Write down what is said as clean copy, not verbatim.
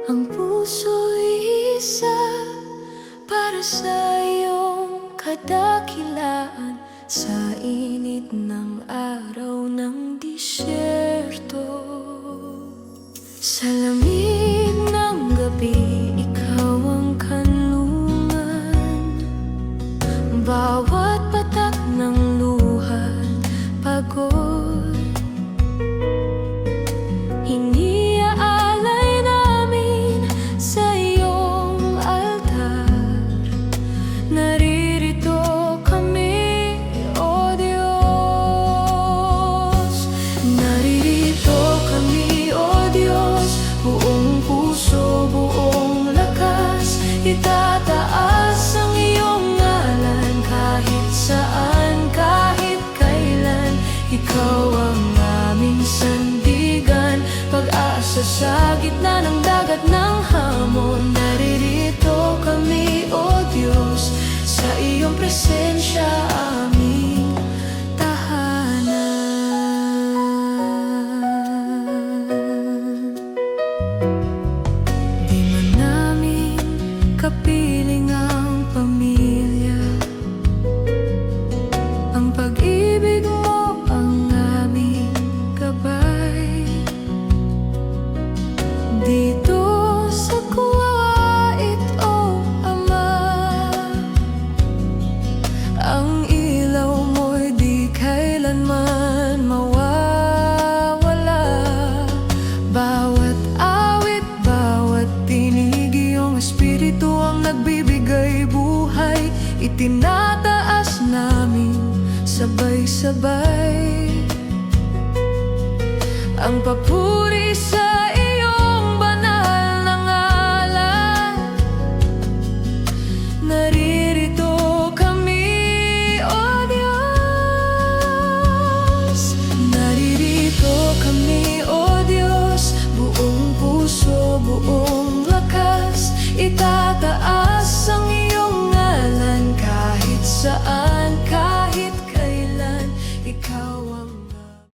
Ang puso'y isa para sa iyong kadakilaan. Sa init ng araw ng disyerto, sa lamig ng gabi, ikaw ang kanlungan. Bawat patak ng luha, pagod, iniaalay namin sa iyong altar. Naririto kami, O Diyos. Naririto kami, O Diyos. Buong puso, buong lakas, itataas ang iyong ngalan. Kahit saan, kahit kailan, ikaw ang aming sandigan. Pag-asa sa gitna ng dagat ng hamon. Naririto kami, O Diyos, sa iyong presensya aming tahanan. Di man namin kapiling ang pamilya, ang pag-ibig mo ang aming gabay. Dito sa kuwait, O Ama, ang ilaw mo'y di kailanman mawawala. Bawat awit, bawat tinig, iyong espiritu ang nagbibigay buhay. Itinataas namin sabay-sabay ang papuri